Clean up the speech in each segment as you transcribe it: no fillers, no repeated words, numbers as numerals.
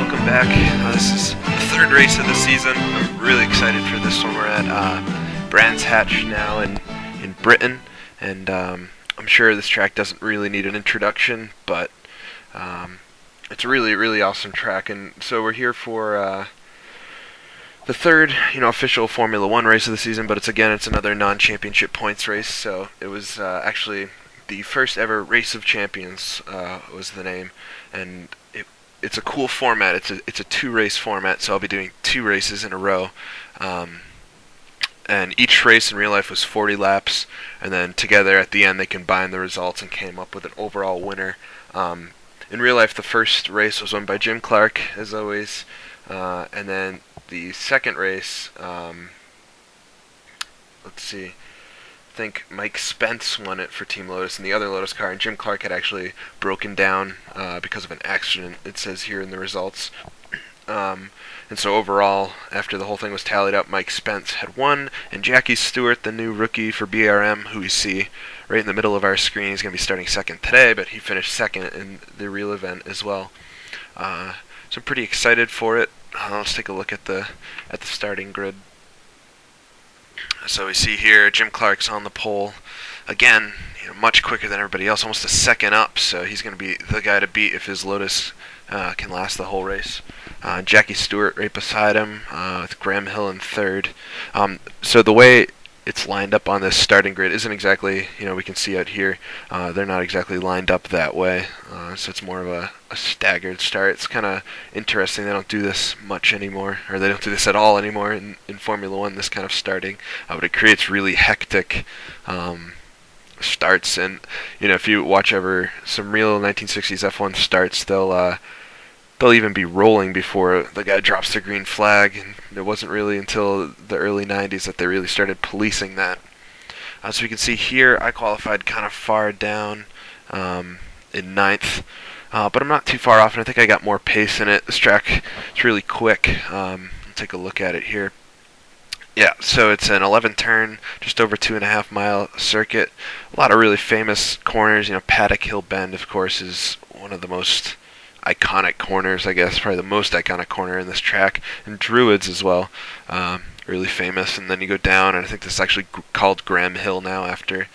welcome back. This is the third race of the season. I'm really excited for this one. We're at Brands Hatch now in Britain, and I'm sure this track doesn't really need an introduction, but it's a really awesome track. And so we're here for the third, official Formula One race of the season, but it's another non-championship points race. So it was actually the first ever Race of Champions was the name, and it's a cool format. It's a two-race format, so I'll be doing two races in a row. And each race in real life was 40 laps, and then together at the end they combined the results and came up with an overall winner. In real life, the first race was won by Jim Clark, as always, and then the second race, let's see, I think Mike Spence won it for Team Lotus in the other Lotus car, and Jim Clark had actually broken down because of an accident, it says here in the results. And so overall, after the whole thing was tallied up, Mike Spence had won, and Jackie Stewart, the new rookie for BRM, who we see right in the middle of our screen, he's going to be starting second today, but he finished second in the real event as well. So I'm pretty excited for it. Let's take a look at the starting grid. So we see here Jim Clark's on the pole again, much quicker than everybody else, almost a second up. So he's going to be the guy to beat if his Lotus can last the whole race. Jackie Stewart right beside him, with Graham Hill in third. So the way it's lined up on this starting grid isn't exactly, we can see out here, they're not exactly lined up that way. So it's more of a staggered start. It's kind of interesting. They don't do this much anymore, or they don't do this at all anymore in Formula One, this kind of starting. But it creates really hectic starts. And, if you watch ever some real 1960s F1 starts, they'll even be rolling before the guy drops the green flag, and it wasn't really until the early 90s that they really started policing that. So you can see here, I qualified kind of far down in ninth, but I'm not too far off, and I think I got more pace in it. This track is really quick. Take a look at it here. Yeah, so it's an 11-turn, just over 2.5 mile circuit. A lot of really famous corners. Paddock Hill Bend, of course, is one of the most iconic corners, I guess, probably the most iconic corner in this track, and Druids as well, really famous. And then you go down, and I think this is actually called Graham Hill now after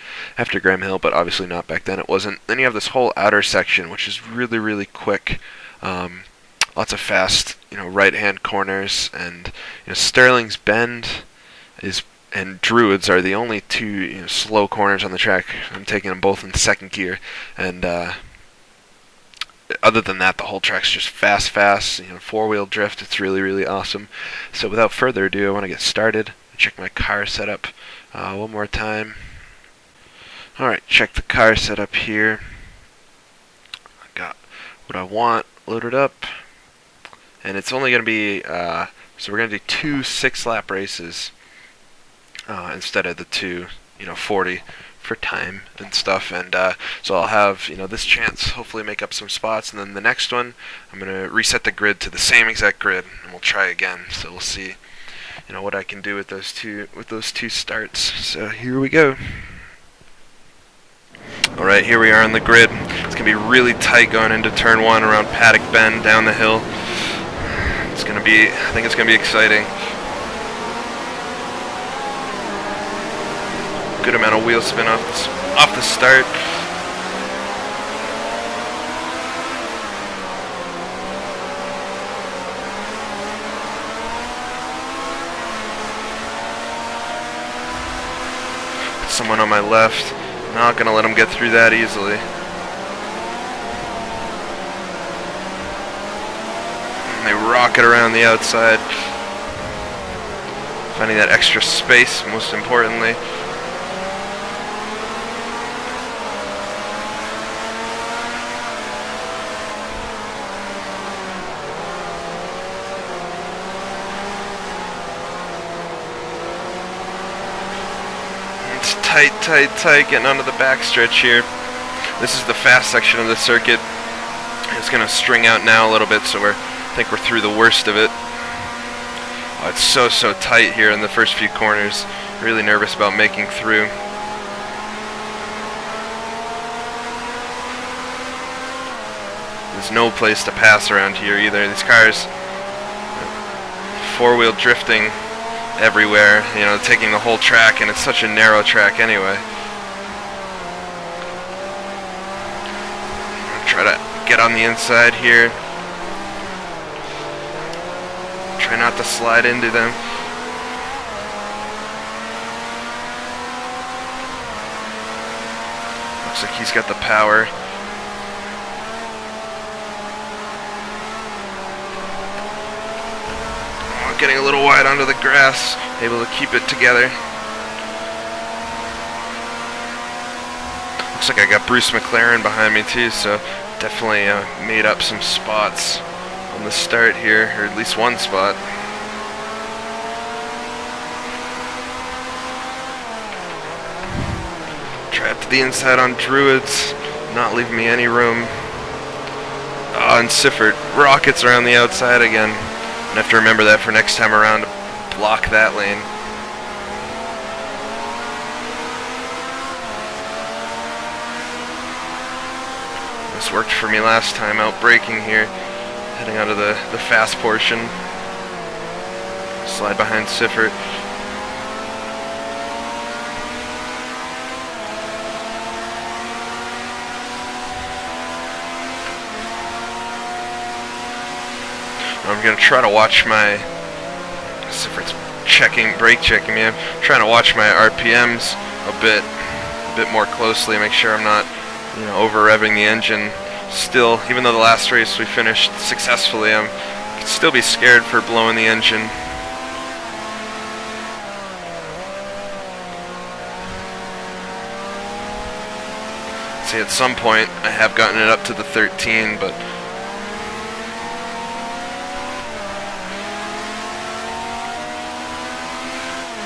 Graham Hill, but obviously not back then, it wasn't. Then you have this whole outer section, which is really quick, lots of fast, right-hand corners, and Sterling's Bend and Druids are the only two slow corners on the track. I'm taking them both in second gear, and other than that, the whole track's just fast, four-wheel drift. It's really awesome. So without further ado, I want to get started. Check my car setup one more time. Alright, check the car setup here. I got what I want loaded up. And it's only going to be, so we're going to do two 6-lap races instead of the two, 40 for time and stuff, and so I'll have this chance, hopefully make up some spots, and then the next one I'm gonna reset the grid to the same exact grid, and we'll try again. So we'll see what I can do with those two starts. So here we go. Alright, here we are on the grid. It's gonna be really tight going into turn 1 around Paddock Bend down the hill. I think it's gonna be exciting. Good amount of wheel spin off the start. Someone on my left. Not gonna let him get through that easily. And they rocket around the outside, finding that extra space, most importantly. Tight, getting onto the backstretch here. This is the fast section of the circuit. It's going to string out now a little bit, so I think we're through the worst of it. Oh, it's so tight here in the first few corners. Really nervous about making through. There's no place to pass around here either. These cars, four-wheel drifting everywhere, you know, taking the whole track, and it's such a narrow track anyway. Try to get on the inside here. Try not to slide into them. Looks like he's got the power. Oh, getting a little wide onto the grass. Able to keep it together. Looks like I got Bruce McLaren behind me too, so definitely made up some spots on the start here, or at least one spot. Try it to the inside on Druids, not leaving me any room. Oh, and Siffert rockets around the outside again. I have to remember that for next time around to block that lane. This worked for me last time, out braking here, heading out of the fast portion. Slide behind Siffert. I'm going to try to watch my Siffert's brake checking me. I'm trying to watch my RPMs a bit more closely, make sure I'm not, you know, over revving the engine. Still, even though the last race we finished successfully, I could still be scared for blowing the engine. See, at some point I have gotten it up to the 13, but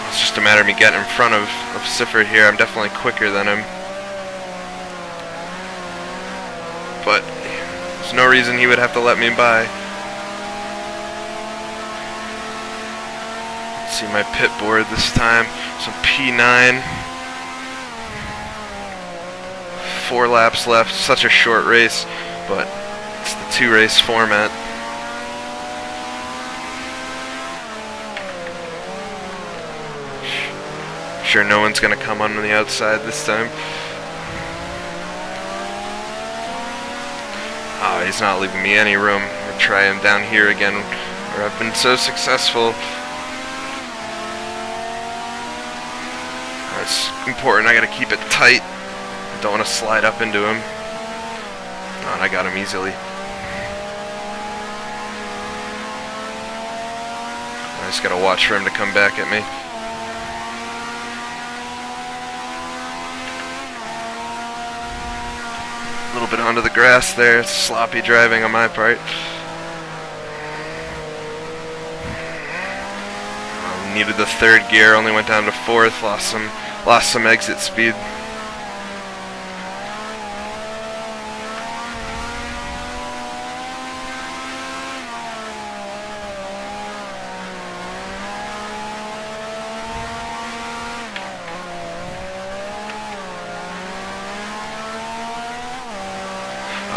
it's just a matter of me getting in front of Siffert here. I'm definitely quicker than him, but there's no reason he would have to let me by. Let's see my pit board this time. So P9. 4 laps left. Such a short race, but it's the 2-race format. Sure, no one's gonna come on the outside this time. Oh, he's not leaving me any room. I'm gonna try him down here again, where I've been so successful. It's important, I gotta keep it tight. I don't want to slide up into him. Oh, and I got him easily. I just gotta watch for him to come back at me. A little bit onto the grass there. It's sloppy driving on my part. Needed the 3rd gear, only went down to 4th, lost some exit speed.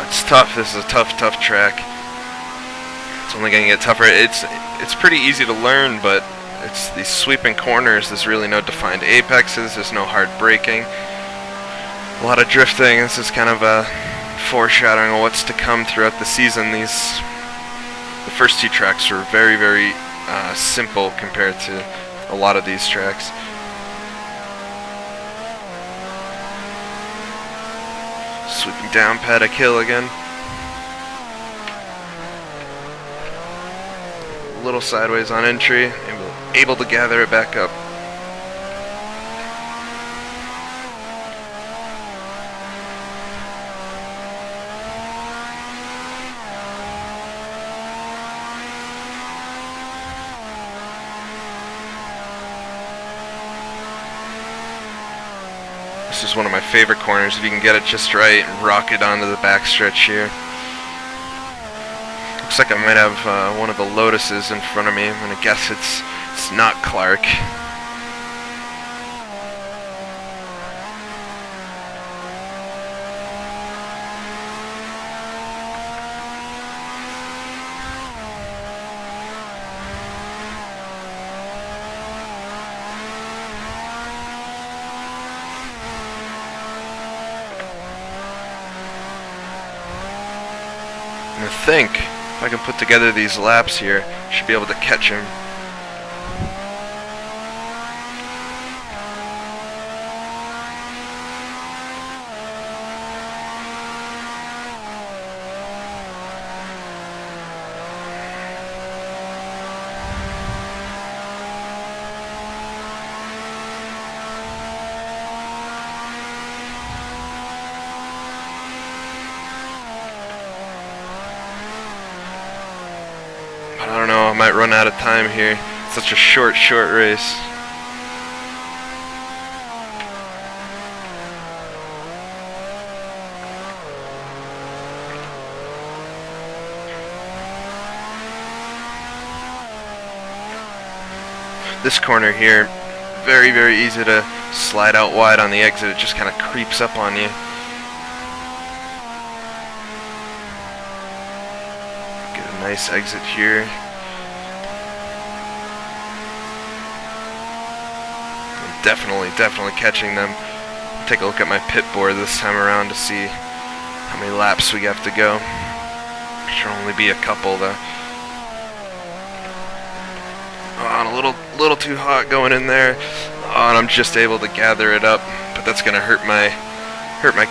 It's tough. This is a tough track. It's only going to get tougher. It's pretty easy to learn, but it's these sweeping corners. There's really no defined apexes. There's no hard braking. A lot of drifting. This is kind of a foreshadowing of what's to come throughout the season. The first 2 tracks were very, very simple compared to a lot of these tracks. Sweeping down paddock hill again. A little sideways on entry, able to gather it back up. This is one of my favorite corners. If you can get it just right, rocket onto the backstretch here. Looks like I might have one of the Lotuses in front of me. I'm gonna guess it's not Clark. think if I can put together these laps here, I should be able to catch him. I don't know, I might run out of time here. It's such a short race. This corner here, very, very easy to slide out wide on the exit. It just kind of creeps up on you. Nice exit here. Definitely catching them. Take a look at my pit board this time around to see how many laps we have to go. Should only be a couple though. Oh, a little too hot going in there. Oh, and I'm just able to gather it up, but that's gonna hurt my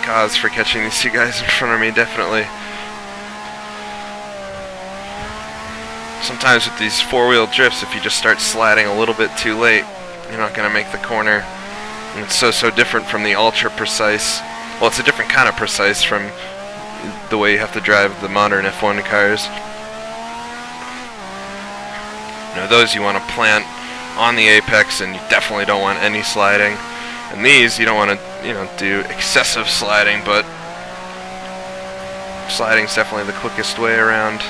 cause for catching these two guys in front of me, definitely. Sometimes with these four-wheel drifts, if you just start sliding a little bit too late, you're not going to make the corner. And it's so different from the ultra-precise. Well, it's a different kind of precise from the way you have to drive the modern F1 cars. You know, those you want to plant on the apex, and you definitely don't want any sliding. And these, you don't want to, do excessive sliding, but sliding's definitely the quickest way around.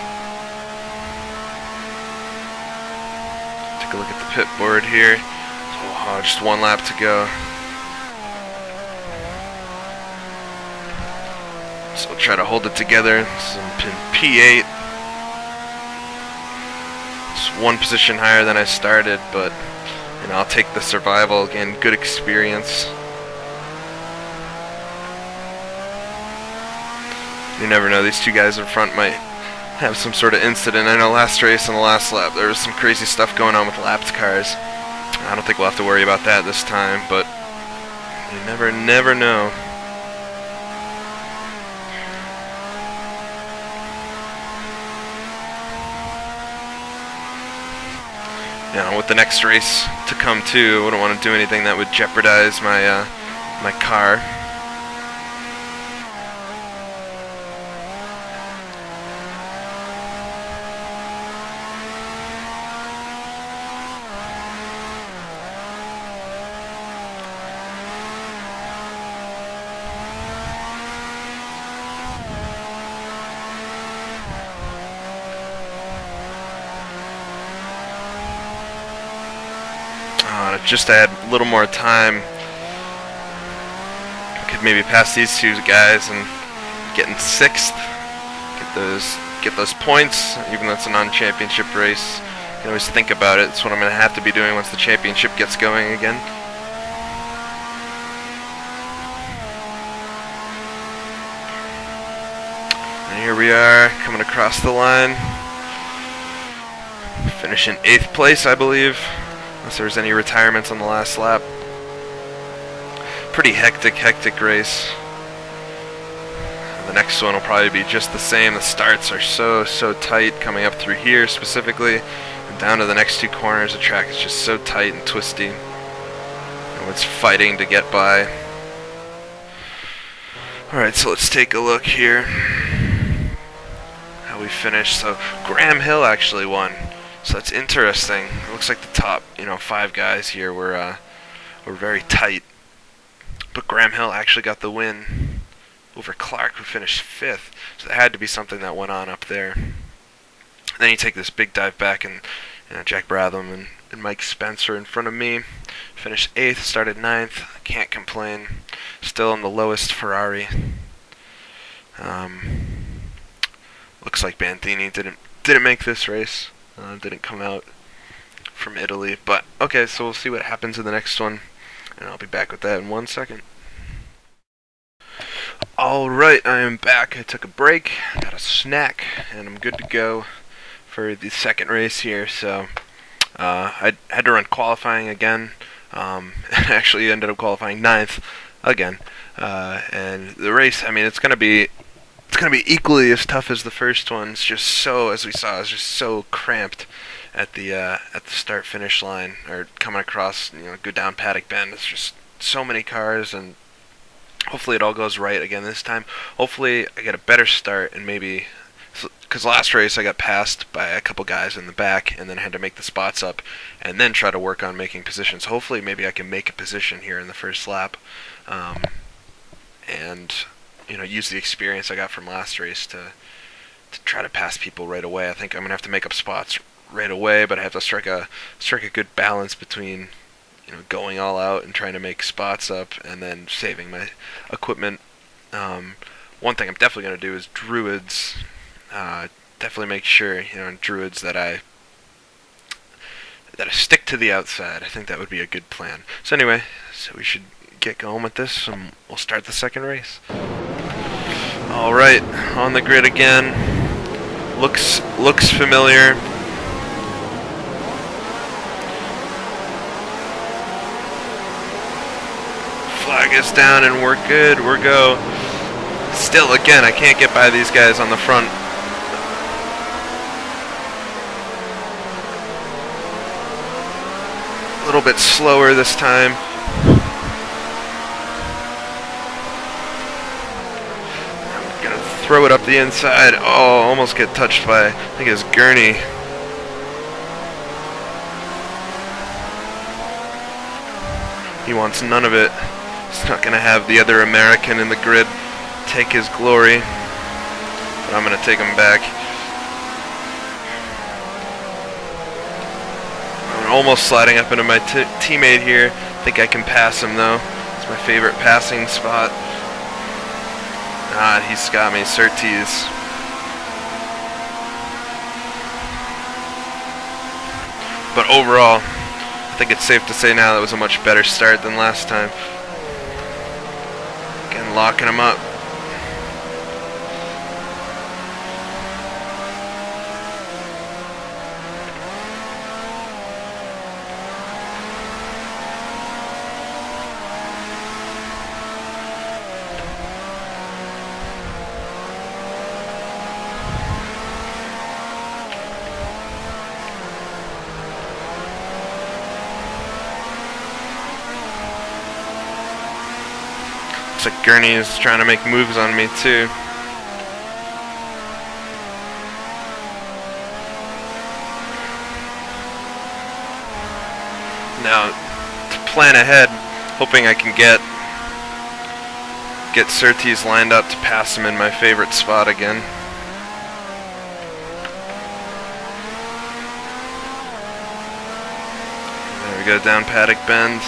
Take a look at the pit board here. Oh, just one lap to go. So I'll try to hold it together. This is in pin P8. It's one position higher than I started, but I'll take the survival. Again, good experience. You never know, these two guys in front might have some sort of incident. I know last race and the last lap there was some crazy stuff going on with lapped cars. I don't think we'll have to worry about that this time, but you never know. With the next race to come too, I wouldn't want to do anything that would jeopardize my my car. Just I had a little more time, I could maybe pass these two guys and get in 6th, get those points, even though it's a non-championship race. You can always think about it. It's what I'm going to have to be doing once the championship gets going again. And here we are, coming across the line. Finish in 8th place, I believe. Unless there's any retirements on the last lap. Pretty hectic race. The next one will probably be just the same. The starts are so tight coming up through here specifically. And down to the next two corners, the track is just so tight and twisty. Everyone's fighting to get by. Alright, so let's take a look here. How we finished. So Graham Hill actually won. So that's interesting. It looks like the top, 5 guys here were very tight. But Graham Hill actually got the win over Clark, who finished 5th. So there had to be something that went on up there. And then you take this big dive back, and Jack Bratham and Mike Spencer in front of me. Finished 8th, started 9th. Can't complain. Still in the lowest Ferrari. Looks like Bandini didn't make this race. Didn't come out from Italy, but okay, so we'll see what happens in the next one, and I'll be back with that in 1 second. Alright, I am back. I took a break, got a snack, and I'm good to go for the second race here. So, I had to run qualifying again. Actually ended up qualifying 9th again. And the race, I mean, it's gonna be equally as tough as the first one. It's just so, as we saw, it's just so cramped at the start-finish line, or coming across, go down Paddock Bend. It's just so many cars, and hopefully it all goes right again this time. Hopefully I get a better start, and maybe, because last race I got passed by a couple guys in the back and then had to make the spots up and then try to work on making positions. Hopefully maybe I can make a position here in the first lap, and use the experience I got from last race to try to pass people right away. I think I'm gonna have to make up spots right away, but I have to strike a good balance between going all out and trying to make spots up and then saving my equipment. One thing I'm definitely going to do is druids. Definitely make sure, in druids that I stick to the outside. I think that would be a good plan. So anyway, we should get going with this, and we'll start the second race. Alright, on the grid again. Looks familiar. Flag is down and we're good. We're go. Still, again, I can't get by these guys on the front. A little bit slower this time. I'm gonna throw it up the inside. Oh, almost get touched by, I think it's Gurney. He wants none of it. He's not going to have the other American in the grid take his glory, but I'm going to take him back. I'm almost sliding up into my teammate here. I think I can pass him though. It's my favorite passing spot. Ah, he's got me, Surtees. But overall, I think it's safe to say now that was a much better start than last time. Again, locking him up. Looks like Gurney is trying to make moves on me too. Now, to plan ahead, hoping I can get Surtees lined up to pass him in my favorite spot again. There we go, down Paddock Bend.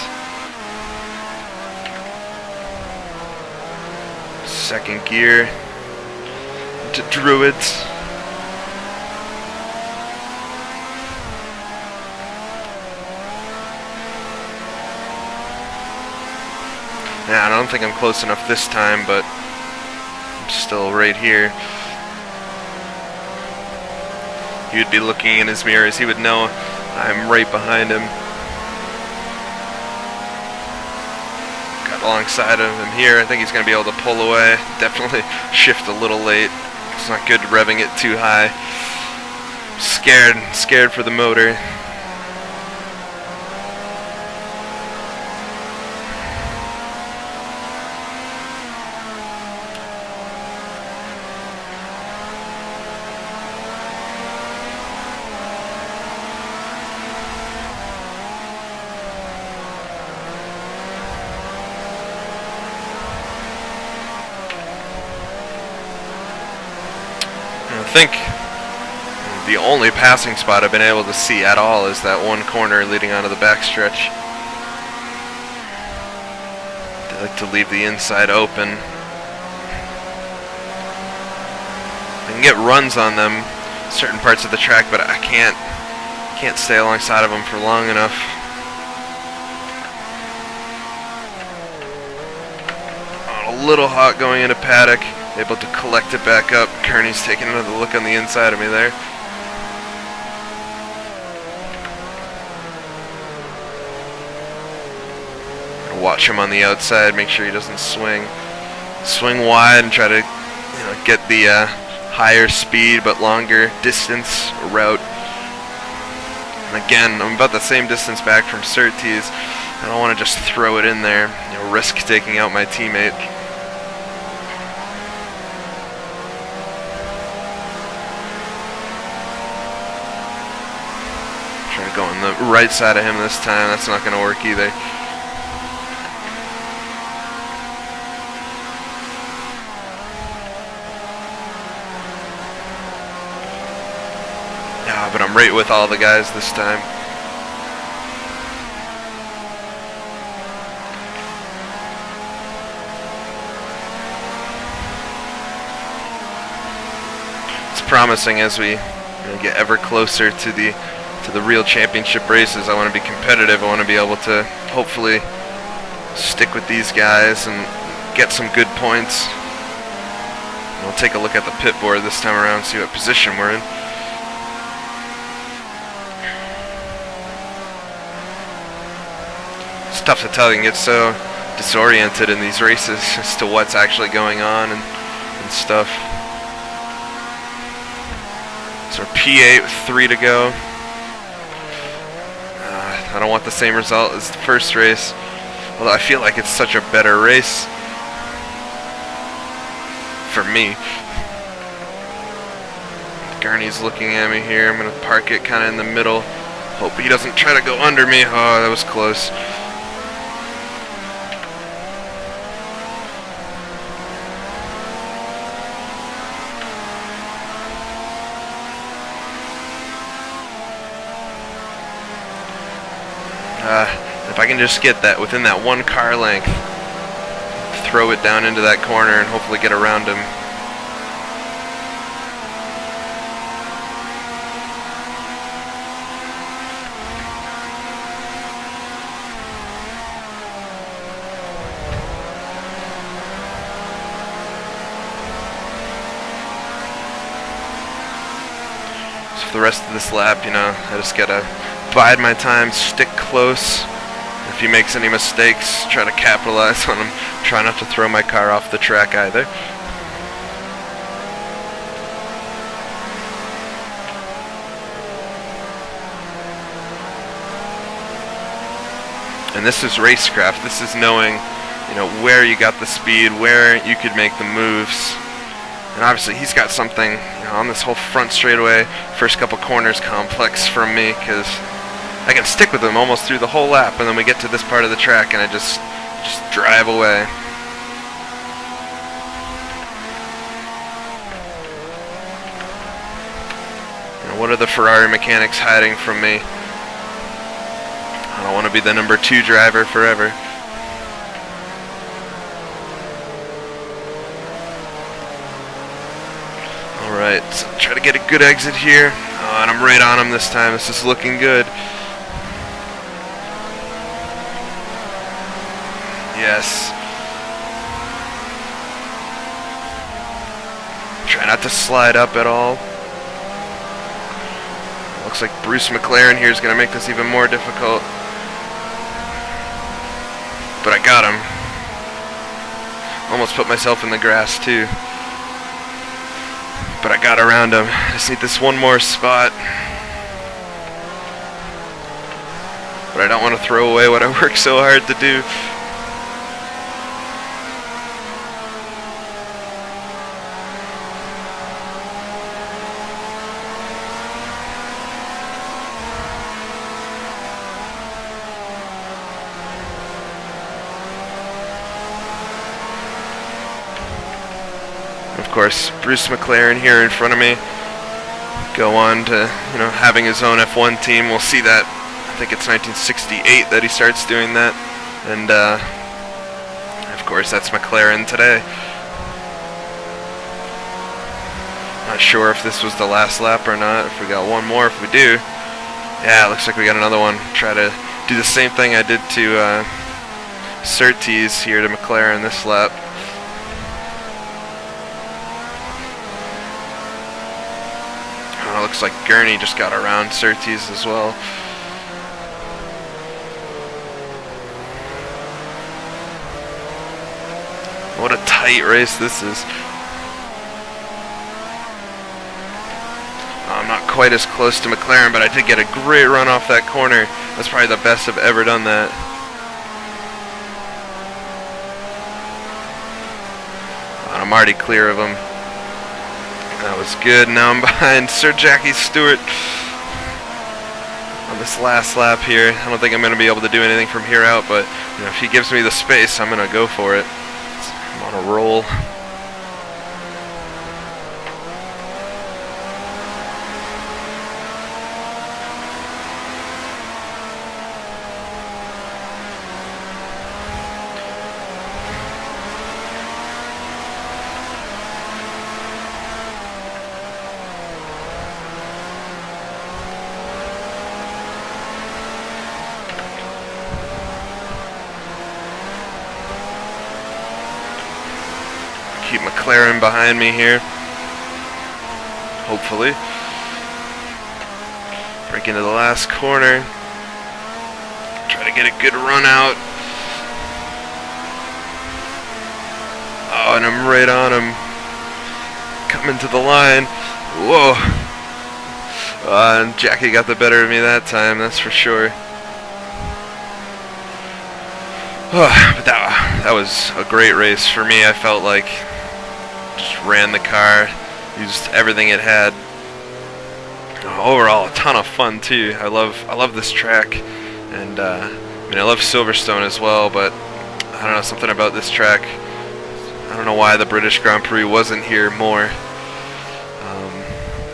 Second gear to druids. Nah, I don't think I'm close enough this time, but I'm still right here. He would be looking in his mirrors. He would know I'm right behind him. Alongside of him here. I think he's going to be able to pull away. Definitely shift a little late. It's not good revving it too high. Scared for the motor. I think the only passing spot I've been able to see at all is that one corner leading onto the backstretch. They like to leave the inside open. I can get runs on them certain parts of the track, but I can't stay alongside of them for long enough. little hot going into paddock. Able to collect it back up. Kearney's taking another look on the inside of me there. Watch him on the outside, make sure he doesn't swing wide and try to get the higher speed but longer distance route. And again, I'm about the same distance back from Surtees. I don't want to just throw it in there, risk taking out my teammate. Try to go on the right side of him this time. That's not going to work either. But I'm right with all the guys this time. It's promising as we get ever closer to the real championship races. I want to be competitive. I want to be able to hopefully stick with these guys and get some good points. And we'll take a look at the pit board this time around, see what position we're in. It's tough to tell. You can get so disoriented in these races as to what's actually going on and stuff. So P8 with 3 to go. I don't want the same result as the first race, although I feel like it's such a better race for me. Gurney's looking at me here. I'm going to park it kind of in the middle. Hope he doesn't try to go under me. Oh, that was close. If I can just get that within that 1 car length, throw it down into that corner and hopefully get around him. So for the rest of this lap, I just gotta bide my time, stick close. If he makes any mistakes, try to capitalize on him. Try not to throw my car off the track either. And this is racecraft. This is knowing, where you got the speed, where you could make the moves. And obviously he's got something, on this whole front straightaway, first couple corners complex from me, because I can stick with him almost through the whole lap, and then we get to this part of the track and I just drive away. What are the Ferrari mechanics hiding from me? I don't want to be the number 2 driver forever. Alright, so try to get a good exit here. Oh, and I'm right on him this time. This is looking good. Yes. Try not to slide up at all. Looks like Bruce McLaren here is going to make this even more difficult. But I got him. Almost put myself in the grass too. But I got around him. I just need this one more spot. But I don't want to throw away what I worked so hard to do. Of course, Bruce McLaren here in front of me. Go on to, having his own F1 team. We'll see that. I think it's 1968 that he starts doing that. And, of course, that's McLaren today. Not sure if this was the last lap or not. If we got one more, if we do. Yeah, it looks like we got another one. Try to do the same thing I did to Surtees here to McLaren this lap. looks like Gurney just got around Surtees as well. What a tight race this is. I'm not quite as close to McLaren, but I did get a great run off that corner. That's probably the best I've ever done that. I'm already clear of him. That was good. Now I'm behind Sir Jackie Stewart on this last lap here. I don't think I'm going to be able to do anything from here out, but you know, if he gives me the space, I'm going to go for it. I'm on a roll. Keep McLaren behind me here. Hopefully. Break into the last corner. Try to get a good run out. Oh, and I'm right on him. Coming to the line. Whoa. And Jackie got the better of me that time, that's for sure. But that was a great race for me. I felt like just ran the car, used everything it had. Overall, a ton of fun too. I love this track, and I mean, I love Silverstone as well. But I don't know, something about this track. I don't know why the British Grand Prix wasn't here more.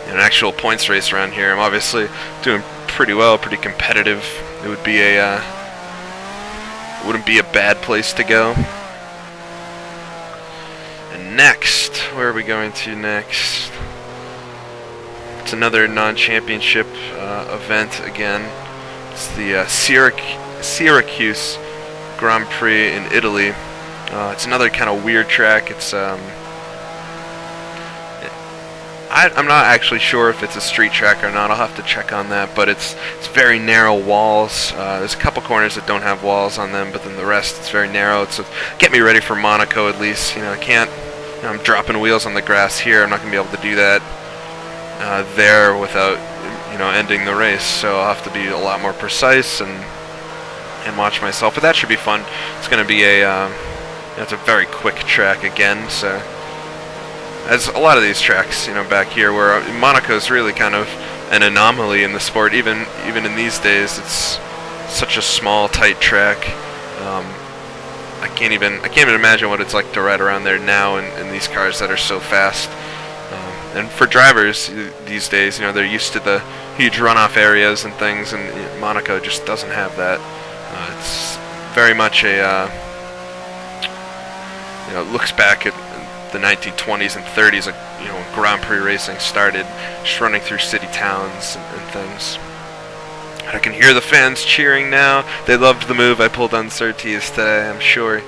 In an actual points race around here, I'm obviously doing pretty well, pretty competitive. It would be a wouldn't be a bad place to go. And next, where are we going to next? It's another non-championship event again. It's the Syracuse Grand Prix in Italy. It's another kind of weird track. It's I'm not actually sure if it's a street track or not. I'll have to check on that, but it's very narrow walls. There's a couple corners that don't have walls on them, but then the rest it's very narrow. So get me ready for Monaco at least. You know, I can't. You know, I'm dropping wheels on the grass here. I'm not gonna be able to do that there without ending the race. So I'll have to be a lot more precise and watch myself. But that should be fun. It's gonna be it's a very quick track again. So. As a lot of these tracks, back here, where Monaco's really kind of an anomaly in the sport. Even in these days, it's such a small, tight track. I can't even imagine what it's like to ride around there now in these cars that are so fast. And for drivers these days, they're used to the huge runoff areas and things, and Monaco just doesn't have that. It's very much a looks back at the 1920s and 30s, when Grand Prix racing started, just running through city towns and things. I can hear the fans cheering now. They loved the move I pulled on Surtees today, I'm sure.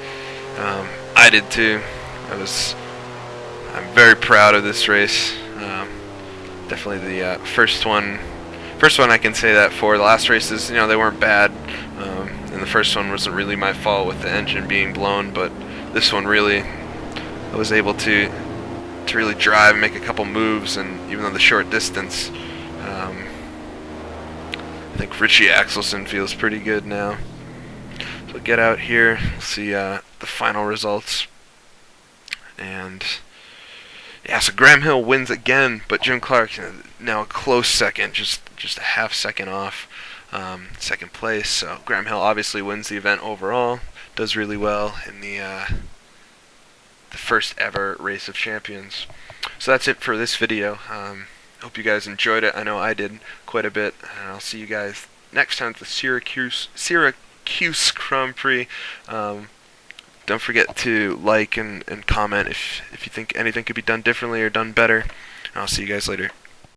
I did too. I'm very proud of this race. Definitely the first one I can say that for. The last races, they weren't bad. And the first one wasn't really my fault with the engine being blown, but this one really, I was able to really drive and make a couple moves, and even though the short distance, I think Richie Axelson feels pretty good now. So we'll get out here, see the final results, and yeah, so Graham Hill wins again, but Jim Clark now a close second, just a half second off second place. So Graham Hill obviously wins the event overall, does really well in the first ever Race of Champions. So that's it for this video. Hope you guys enjoyed it. I know I did quite a bit, and I'll see you guys next time at the Syracuse Grand Prix. Don't forget to like and comment if you think anything could be done differently or done better. I'll see you guys later.